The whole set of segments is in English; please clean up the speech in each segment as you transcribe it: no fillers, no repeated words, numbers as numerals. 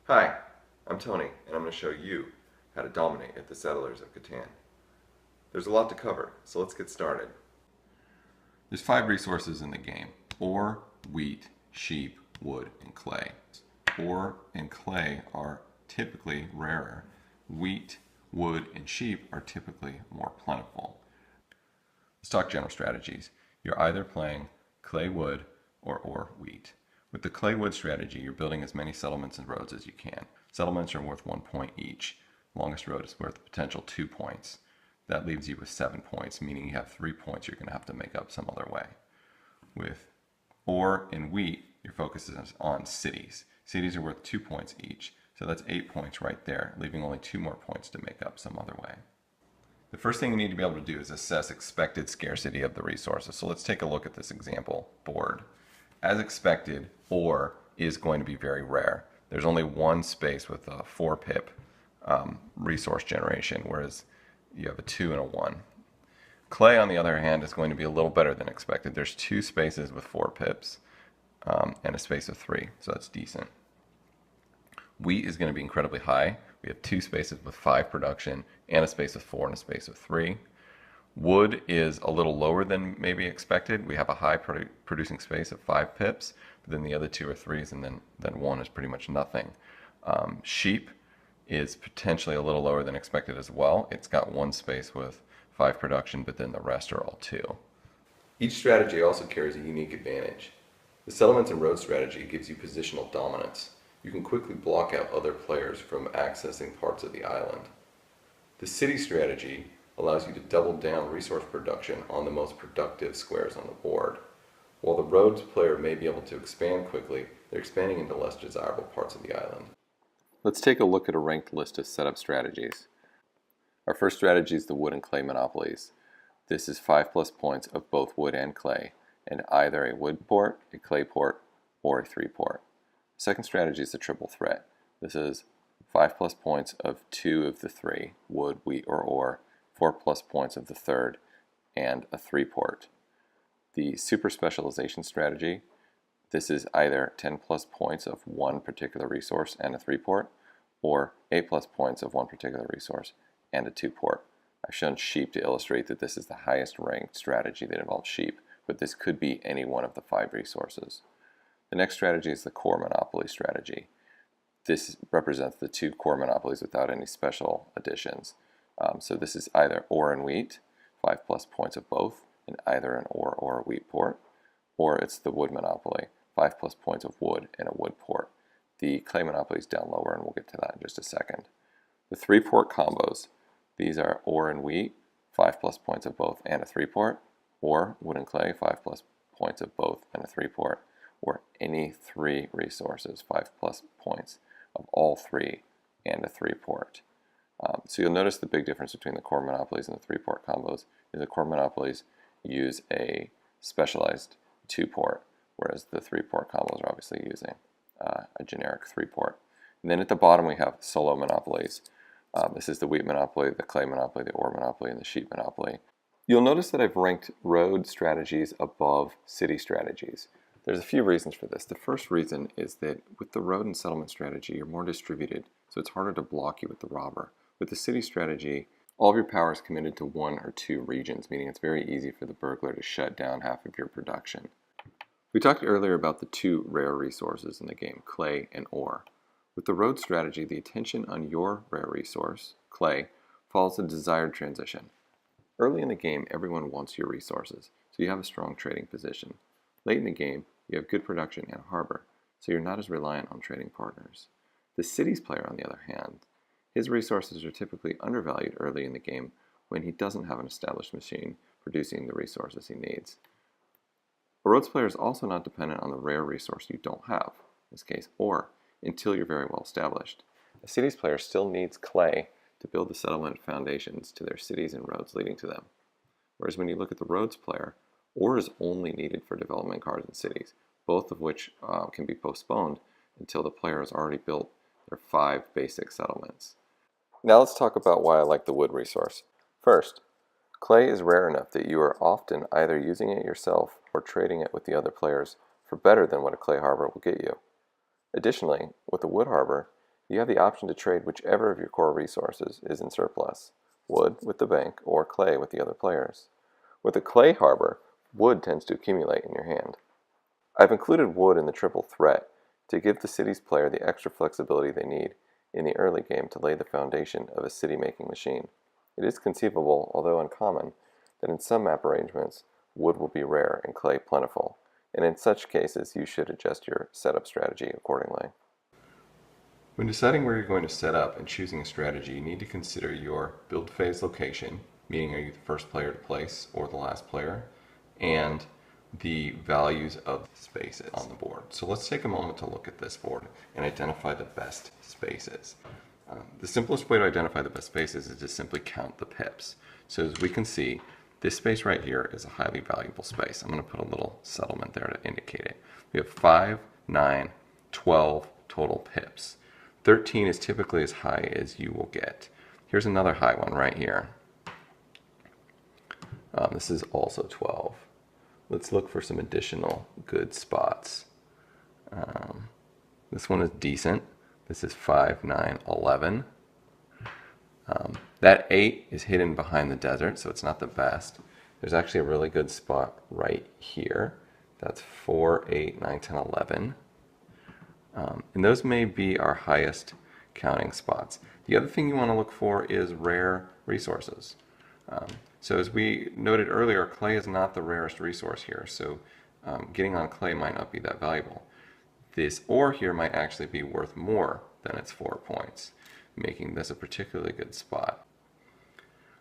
Hi, I'm Tony, and I'm going to show you how to dominate at the Settlers of Catan. There's a lot to cover, so let's get started. There's 5 resources in the game: ore, wheat, sheep, wood, and clay. Ore and clay are typically rarer. Wheat, wood, and sheep are typically more plentiful. Let's talk general strategies. You're either playing clay wood or ore wheat. With the clay wood strategy, you're building as many settlements and roads as you can. Settlements are worth 1 point each. Longest road is worth a potential 2 points. That leaves you with 7 points, meaning you have 3 points you're going to have to make up some other way. With ore and wheat, your focus is on cities. Cities are worth 2 points each, so that's 8 points right there, leaving only 2 more points to make up some other way. The first thing you need to be able to do is assess expected scarcity of the resources. So let's take a look at this example board. As expected, ore is going to be very rare. There's only one space with a 4 pip resource generation, whereas you have a 2 and a 1. Clay, on the other hand, is going to be a little better than expected. There's 2 spaces with 4 pips and a space of 3, so that's decent. Wheat is going to be incredibly high. We have 2 spaces with 5 production and a space of 4 and a space of 3. Wood is a little lower than maybe expected. We have a high producing space of 5 pips, but then the other 2 are 3s, and then 1 is pretty much nothing. Sheep is potentially a little lower than expected as well. It's got 1 space with 5 production, but then the rest are all 2. Each strategy also carries a unique advantage. The settlements and road strategy gives you positional dominance. You can quickly block out other players from accessing parts of the island. The city strategy allows you to double down resource production on the most productive squares on the board. While the roads player may be able to expand quickly, they're expanding into less desirable parts of the island. Let's take a look at a ranked list of setup strategies. Our first strategy is the wood and clay monopolies. This is 5+ points of both wood and clay, and either a wood port, a clay port, or a 3 port. Second strategy is the triple threat. This is 5+ points of 2 of the 3, wood, wheat, or ore, 4+ points of the third, and a 3 port. The super specialization strategy, this is either 10+ points of one particular resource and a 3 port, or 8+ points of one particular resource and a 2 port. I've shown sheep to illustrate that this is the highest ranked strategy that involves sheep, but this could be any one of the 5 resources. The next strategy is the core monopoly strategy. This represents the 2 core monopolies without any special additions. So this is either ore and wheat, 5+ points of both, in either an ore or a wheat port, or it's the wood monopoly, 5+ points of wood and a wood port. The clay monopoly is down lower, and we'll get to that in just a second. The 3 port combos, these are ore and wheat, 5+ points of both and a 3 port, or wood and clay, 5+ points of both and a 3 port, or any 3 resources, 5+ points of all 3 and a 3 port. So you'll notice the big difference between the core monopolies and the 3 port combos is the core monopolies use a specialized 2 port, whereas the 3 port combos are obviously using a generic 3 port. And then at the bottom we have solo monopolies. This is the wheat monopoly, the clay monopoly, the ore monopoly, and the sheep monopoly. You'll notice that I've ranked road strategies above city strategies. There's a few reasons for this. The first reason is that with the road and settlement strategy, you're more distributed, so it's harder to block you with the robber. With the city strategy, all of your power is committed to 1 or 2 regions, meaning it's very easy for the burglar to shut down half of your production. We talked earlier about the 2 rare resources in the game, clay and ore. With the road strategy, the attention on your rare resource, clay, follows a desired transition. Early in the game, everyone wants your resources, so you have a strong trading position. Late in the game, you have good production and a harbor, so you're not as reliant on trading partners. The cities player, on the other hand, his resources are typically undervalued early in the game when he doesn't have an established machine producing the resources he needs. A roads player is also not dependent on the rare resource you don't have, in this case ore, until you're very well established. A cities player still needs clay to build the settlement foundations to their cities and roads leading to them. Whereas when you look at the roads player, ore is only needed for development cards and cities, both of which can be postponed until the player has already built their 5 basic settlements. Now let's talk about why I like the wood resource. First, clay is rare enough that you are often either using it yourself or trading it with the other players for better than what a clay harbor will get you. Additionally, with a wood harbor, You have the option to trade whichever of your core resources is in surplus, wood with the bank or clay with the other players. With a clay harbor, wood tends to accumulate in your hand. I've included wood in the triple threat to give the city's player the extra flexibility they need in the early game to lay the foundation of a city-making machine. It is conceivable, although uncommon, that in some map arrangements, wood will be rare and clay plentiful, and in such cases you should adjust your setup strategy accordingly. When deciding where you're going to set up and choosing a strategy, you need to consider your build phase location, meaning are you the first player to place or the last player, and the values of spaces on the board. So let's take a moment to look at this board and identify the best spaces. The simplest way to identify the best spaces is to simply count the pips. So as we can see, this space right here is a highly valuable space. I'm going to put a little settlement there to indicate it. We have 5, 9, 12 total pips. 13 is typically as high as you will get. Here's another high one right here. This is also 12. Let's look for some additional good spots. This one is decent. This is 5, 9, 11. That 8 is hidden behind the desert, so it's not the best. There's actually a really good spot right here. That's 4, 8, 9, 10, 11. And those may be our highest counting spots. The other thing you want to look for is rare resources. So as we noted earlier, clay is not the rarest resource here, so getting on clay might not be that valuable. This ore here might actually be worth more than its 4 points, making this a particularly good spot.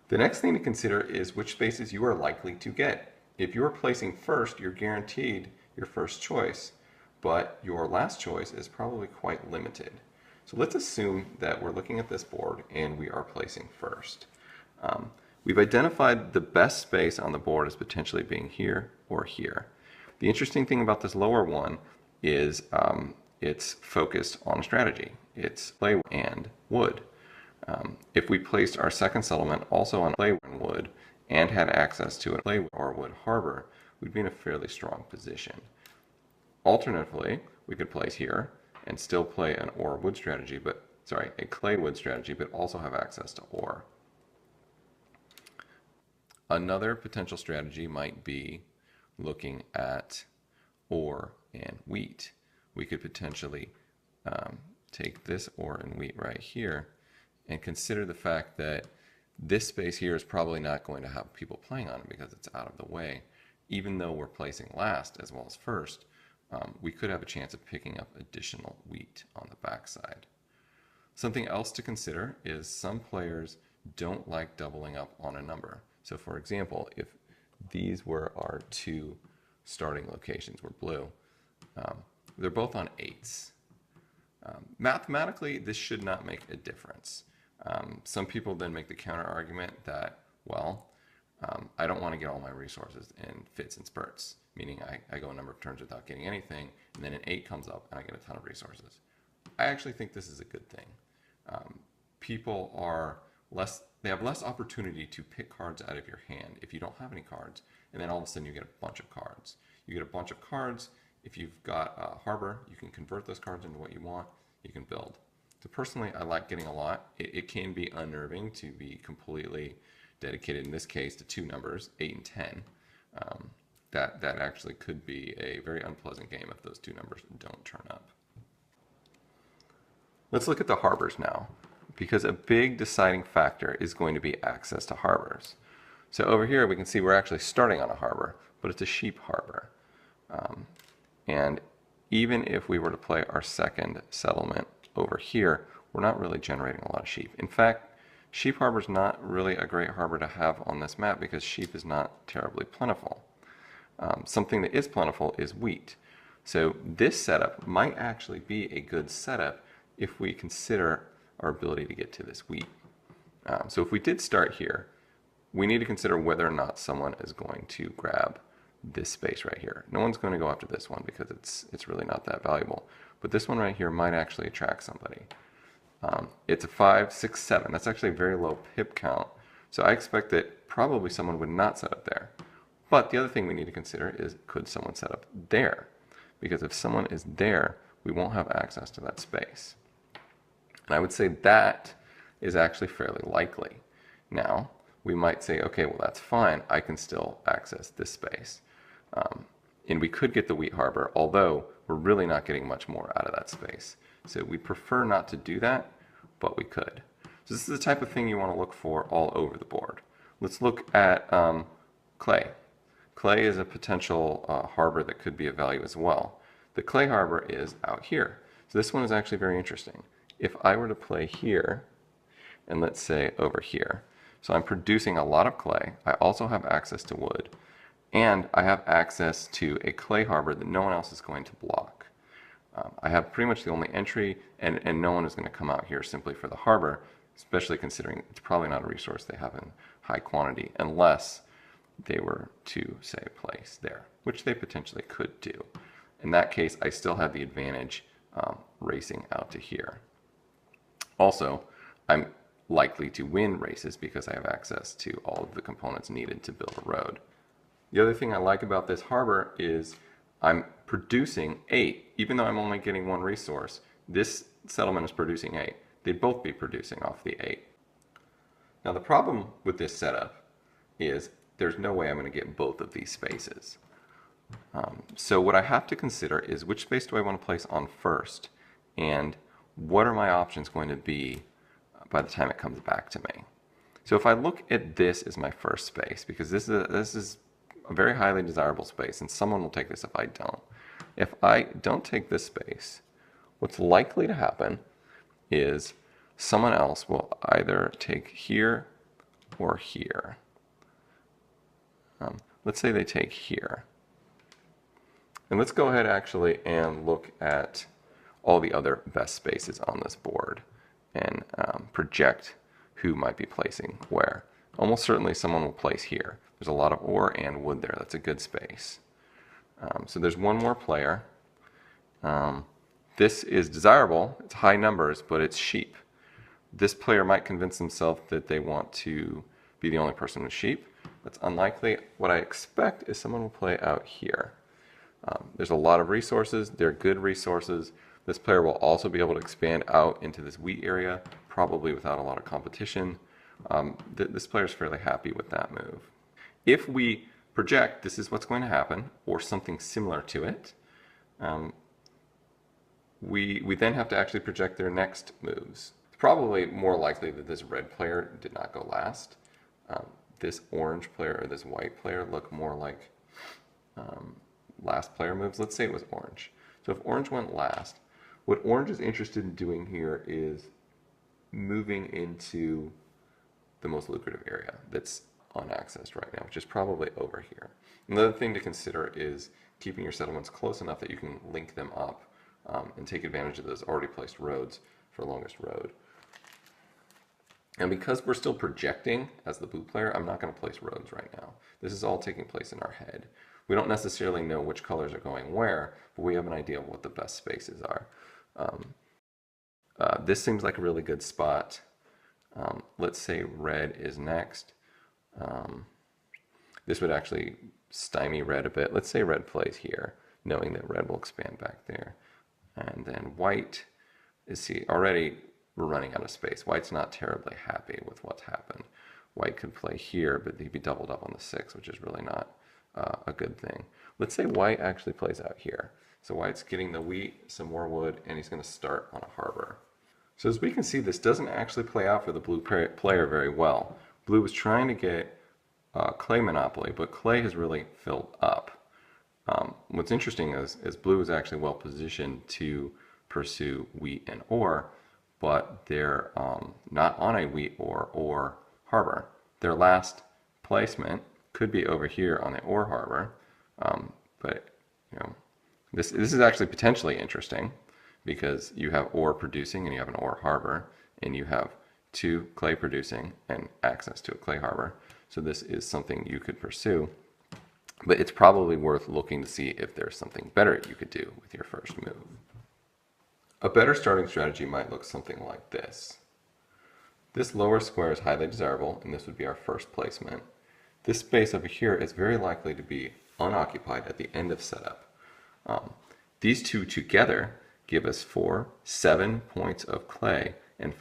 The next thing to consider is which spaces you are likely to get. If you are placing first, you're guaranteed your first choice, but your last choice is probably quite limited. So let's assume that we're looking at this board and we are placing first. We've identified the best space on the board as potentially being here or here. The interesting thing about this lower one is it's focused on a strategy. It's clay and wood. If we placed our second settlement also on clay and wood and had access to a clay or wood harbor, we'd be in a fairly strong position. Alternatively, we could place here and still play an ore wood strategy, a clay wood strategy, but also have access to ore. Another potential strategy might be looking at ore and wheat. We could potentially take this ore and wheat right here and consider the fact that this space here is probably not going to have people playing on it because it's out of the way. Even though we're placing last as well as first, we could have a chance of picking up additional wheat on the backside. Something else to consider is some players don't like doubling up on a number. So for example, if these were our two starting locations, were blue, they're both on 8s. Mathematically, this should not make a difference. Some people then make the counter argument that, well, I don't want to get all my resources in fits and spurts, meaning I go a number of turns without getting anything, and then an 8 comes up and I get a ton of resources. I actually think this is a good thing. People they have less opportunity to pick cards out of your hand if you don't have any cards, and then all of a sudden you get a bunch of cards. You get a bunch of cards. If you've got a harbor, you can convert those cards into what you want. You can build. So personally, I like getting a lot. It can be unnerving to be completely dedicated, in this case, to 2 numbers, 8 and 10. That actually could be a very unpleasant game if those 2 numbers don't turn up. Let's look at the harbors now, because a big deciding factor is going to be access to harbors. So over here we can see we're actually starting on a harbor, but it's a sheep harbor. And even if we were to play our second settlement over here, we're not really generating a lot of sheep. In fact, sheep harbor is not really a great harbor to have on this map because sheep is not terribly plentiful. Something that is plentiful is wheat. So this setup might actually be a good setup if we consider our ability to get to this wheat. So if we did start here, we need to consider whether or not someone is going to grab this space right here. No one's going to go after this one because it's really not that valuable. But this one right here might actually attract somebody. It's a 5, 6, 7. That's actually a very low pip count. So I expect that probably someone would not set up there. But the other thing we need to consider is, could someone set up there? Because if someone is there, we won't have access to that space. And I would say that is actually fairly likely. Now, we might say, okay, well, that's fine. I can still access this space. And we could get the wheat harbor, although we're really not getting much more out of that space. So we prefer not to do that, but we could. So this is the type of thing you want to look for all over the board. Let's look at clay. Clay is a potential harbor that could be of value as well. The clay harbor is out here. So this one is actually very interesting. If I were to play here, and let's say over here, so I'm producing a lot of clay. I also have access to wood, and I have access to a clay harbor that no one else is going to block. I have pretty much the only entry, and no one is going to come out here simply for the harbor, especially considering it's probably not a resource they have in high quantity, unless they were to, say, place there, which they potentially could do. In that case, I still have the advantage racing out to here. Also, I'm likely to win races because I have access to all of the components needed to build a road. The other thing I like about this harbor is I'm producing 8. Even though I'm only getting 1 resource, this settlement is producing 8. They'd both be producing off the 8. Now the problem with this setup is there's no way I'm going to get both of these spaces. So what I have to consider is which space do I want to place on first, and what are my options going to be by the time it comes back to me. So if I look at this as my first space, because this is a very highly desirable space, and someone will take this if I don't. If I don't take this space, what's likely to happen is someone else will either take here or here. Let's say they take here. And let's go ahead actually and look at all the other best spaces on this board and project who might be placing where. Almost certainly someone will place here. There's a lot of ore and wood there. That's a good space. So there's one more player. This is desirable. It's high numbers, but it's sheep. This player might convince himself that they want to be the only person with sheep. That's unlikely. What I expect is someone will play out here. There's a lot of resources. They're good resources. This player will also be able to expand out into this wheat area, probably without a lot of competition. This player is fairly happy with that move. If we project this is what's going to happen, or something similar to it, we then have to actually project their next moves. It's probably more likely that this red player did not go last. This orange player or this white player look more like last player moves. Let's say it was orange. So if orange went last, what orange is interested in doing here is moving into the most lucrative area that's unaccessed right now, which is probably over here. Another thing to consider is keeping your settlements close enough that you can link them up and take advantage of those already placed roads for longest road. And because we're still projecting as the blue player, I'm not going to place roads right now. This is all taking place in our head. We don't necessarily know which colors are going where, but we have an idea of what the best spaces are. This seems like a really good spot. Let's say red is next. This would actually stymie red a bit. Let's say red plays here, knowing that red will expand back there. And then white is, see, already we're running out of space. White's not terribly happy with what's happened. White could play here, but he'd be doubled up on the 6, which is really not a good thing. Let's say white actually plays out here. So white's getting the wheat, some more wood, and he's going to start on a harbor. So as we can see, this doesn't actually play out for the blue player very well. Blue was trying to get clay monopoly, but clay has really filled up. What's interesting is blue is actually well positioned to pursue wheat and ore, but they're not on a wheat or harbor. Their last placement could be over here on the ore harbor, but you know, this is actually potentially interesting because you have ore producing and you have an ore harbor, and you have 2 clay producing and access to a clay harbor. So this is something you could pursue, but it's probably worth looking to see if there's something better you could do with your first move. A better starting strategy might look something like this. This lower square is highly desirable, and this would be our first placement. This space over here is very likely to be unoccupied at the end of setup. These two together give us 7 points of clay and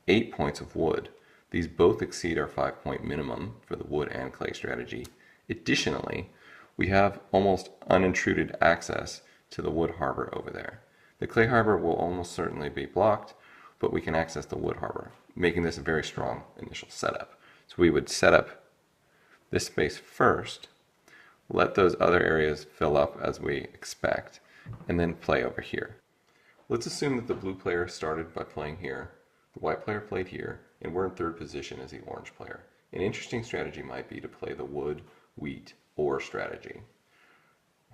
8 points of wood. These both exceed our 5-point minimum for the wood and clay strategy. Additionally, we have almost unintruded access to the wood harbor over there. The clay harbor will almost certainly be blocked, but we can access the wood harbor, making this a very strong initial setup. So we would set up this space first, let those other areas fill up as we expect, and then play over here. Let's assume that the blue player started by playing here, the white player played here, and we're in third position as the orange player. An interesting strategy might be to play the wood, wheat, ore strategy.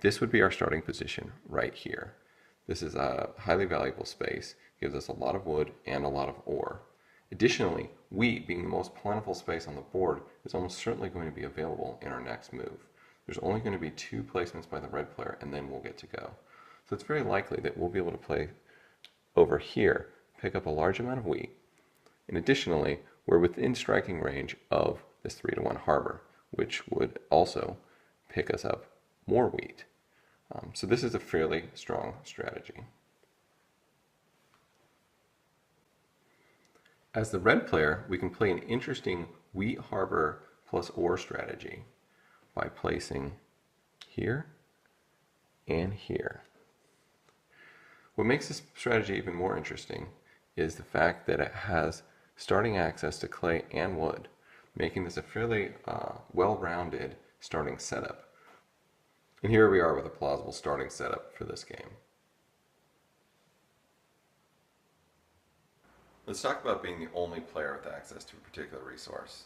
This would be our starting position right here. This is a highly valuable space, gives us a lot of wood and a lot of ore. Additionally, wheat, being the most plentiful space on the board, is almost certainly going to be available in our next move. There's only going to be 2 placements by the red player, and then we'll get to go. So it's very likely that we'll be able to play over here, pick up a large amount of wheat, and additionally, we're within striking range of this 3-to-1 harbor, which would also pick us up more wheat. So this is a fairly strong strategy. As the red player, we can play an interesting wheat harbor plus ore strategy by placing here and here. What makes this strategy even more interesting is the fact that it has starting access to clay and wood, making this a fairly well-rounded starting setup. And here we are with a plausible starting setup for this game. Let's talk about being the only player with access to a particular resource.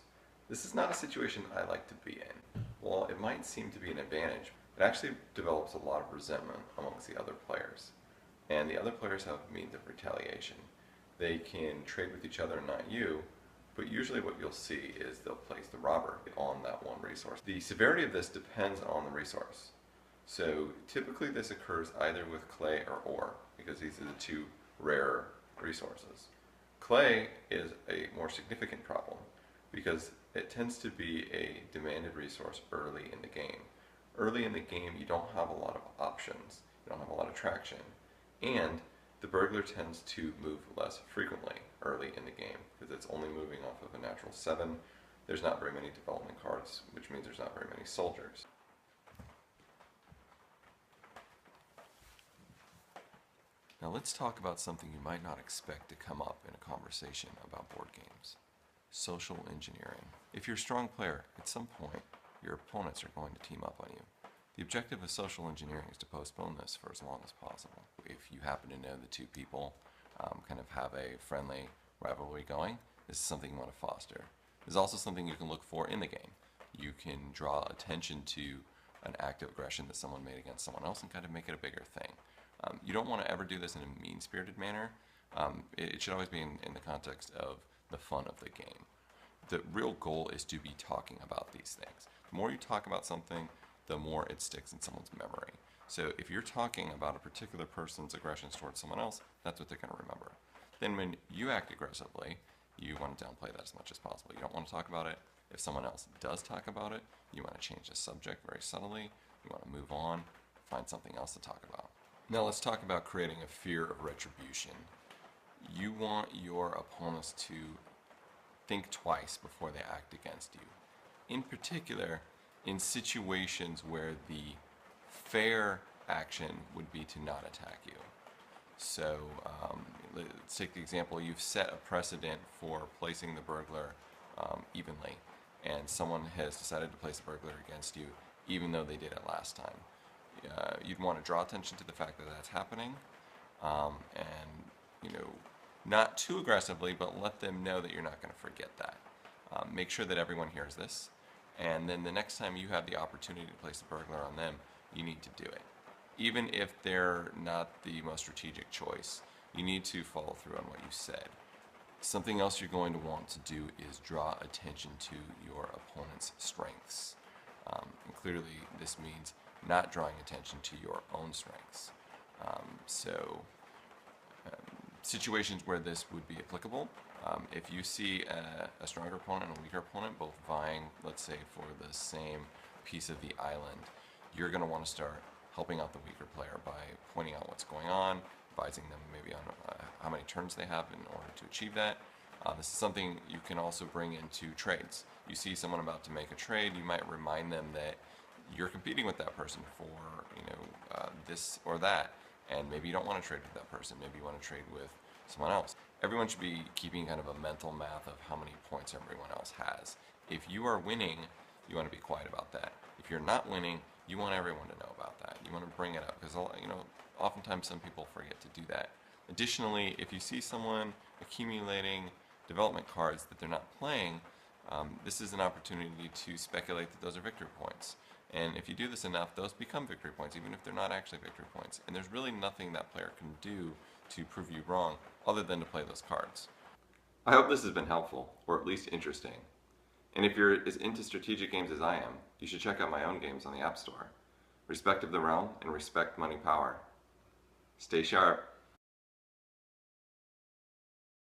This is not a situation I like to be in. While it might seem to be an advantage, it actually develops a lot of resentment amongst the other players. And the other players have means of retaliation. They can trade with each other and not you, but usually what you'll see is they'll place the robber on that one resource. The severity of this depends on the resource. So typically this occurs either with clay or ore, because these are the 2 rare resources. Clay is a more significant problem because it tends to be a demanded resource early in the game. Early in the game you don't have a lot of options, you don't have a lot of traction, and the burglar tends to move less frequently early in the game because it's only moving off of a natural 7. There's not very many development cards, which means there's not very many soldiers. Now let's talk about something you might not expect to come up in a conversation about board games. Social engineering. If you're a strong player, at some point your opponents are going to team up on you. The objective of social engineering is to postpone this for as long as possible. If you happen to know the 2 people kind of have a friendly rivalry going, this is something you want to foster. There's also something you can look for in the game. You can draw attention to an act of aggression that someone made against someone else and kind of make it a bigger thing. You don't want to ever do this in a mean-spirited manner. It should always be in the context of the fun of the game. The real goal is to be talking about these things. The more you talk about something, the more it sticks in someone's memory. So if you're talking about a particular person's aggressions towards someone else, that's what they're going to remember. Then when you act aggressively, you want to downplay that as much as possible. You don't want to talk about it. If someone else does talk about it, you want to change the subject very subtly. You want to move on, find something else to talk about. Now let's talk about creating a fear of retribution. You want your opponents to think twice before they act against you. In particular, in situations where the fair action would be to not attack you. So let's take the example, you've set a precedent for placing the burglar evenly, and someone has decided to place the burglar against you even though they did it last time. You'd want to draw attention to the fact that that's happening, and not too aggressively, but let them know that you're not going to forget that. Make sure that everyone hears this, and then the next time you have the opportunity to place the burglar on them, you need to do it. Even if they're not the most strategic choice, you need to follow through on what you said. Something else you're going to want to do is draw attention to your opponent's strengths. And clearly this means not drawing attention to your own strengths. Situations where this would be applicable, if you see a stronger opponent and a weaker opponent both vying, let's say, for the same piece of the island, you're going to want to start helping out the weaker player by pointing out what's going on, advising them maybe on how many turns they have in order to achieve that. This is something you can also bring into trades. You see someone about to make a trade, you might remind them that you're competing with that person for this or that, and maybe you don't want to trade with that person. Maybe you want to trade with someone else. Everyone should be keeping kind of a mental math of how many points everyone else has. If you are winning, you want to be quiet about that. If you're not winning, you want everyone to know about that. You want to bring it up because oftentimes some people forget to do that. Additionally, if you see someone accumulating development cards that they're not playing, this is an opportunity to speculate that those are victory points. And if you do this enough, those become victory points, even if they're not actually victory points. And there's really nothing that player can do to prove you wrong other than to play those cards. I hope this has been helpful, or at least interesting. And if you're as into strategic games as I am, you should check out my own games on the App Store. Respect of the Realm and Respect Money Power. Stay sharp.